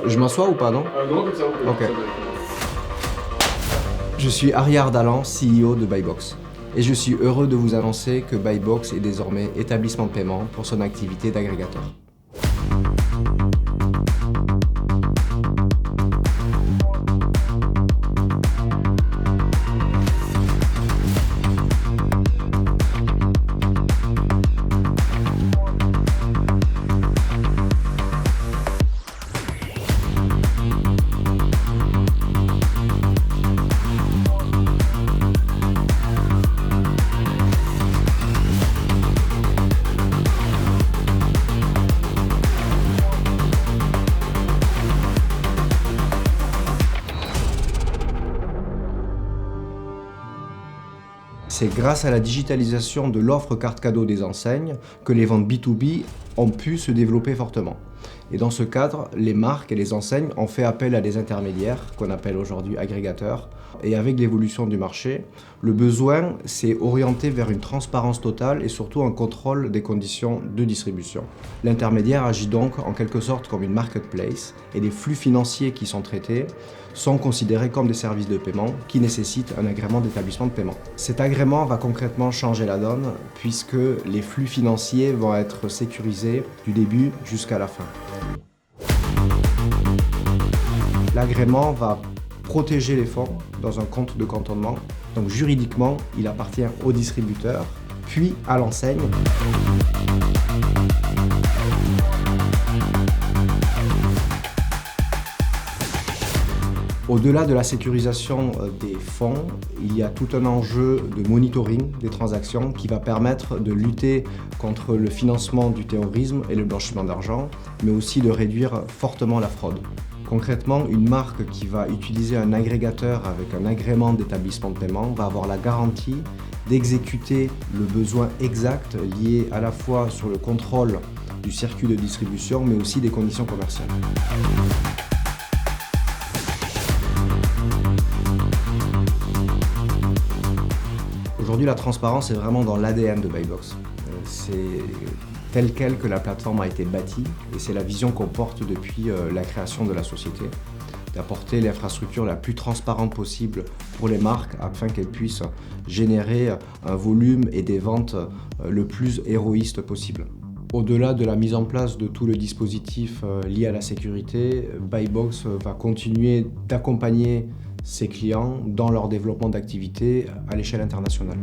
Je m'assois ou pas, non? Non, comme ça, Ok. Je suis Ariar Dalan, CEO de Buybox. Et je suis heureux de vous annoncer que Buybox est désormais établissement de paiement pour son activité d'agrégateur. C'est grâce à la digitalisation de l'offre carte cadeau des enseignes que les ventes B2B ont pu se développer fortement. Et dans ce cadre, les marques et les enseignes ont fait appel à des intermédiaires, qu'on appelle aujourd'hui agrégateurs. Et avec l'évolution du marché, le besoin s'est orienté vers une transparence totale et surtout un contrôle des conditions de distribution. L'intermédiaire agit donc en quelque sorte comme une marketplace et les flux financiers qui sont traités sont considérés comme des services de paiement qui nécessitent un agrément d'établissement de paiement. Cet agrément va concrètement changer la donne puisque les flux financiers vont être sécurisés du début jusqu'à la fin. L'agrément va protéger les fonds dans un compte de cantonnement. Donc juridiquement, il appartient au distributeur, puis à l'enseigne. Au-delà de la sécurisation des fonds, il y a tout un enjeu de monitoring des transactions qui va permettre de lutter contre le financement du terrorisme et le blanchiment d'argent, mais aussi de réduire fortement la fraude. Concrètement, une marque qui va utiliser un agrégateur avec un agrément d'établissement de paiement va avoir la garantie d'exécuter le besoin exact lié à la fois sur le contrôle du circuit de distribution, mais aussi des conditions commerciales. Aujourd'hui, la transparence est vraiment dans l'ADN de Buybox. C'est tel quel que la plateforme a été bâtie et c'est la vision qu'on porte depuis la création de la société, d'apporter l'infrastructure la plus transparente possible pour les marques afin qu'elles puissent générer un volume et des ventes le plus héroïste possible. Au-delà de la mise en place de tout le dispositif lié à la sécurité, Buybox va continuer d'accompagner ses clients dans leur développement d'activités à l'échelle internationale.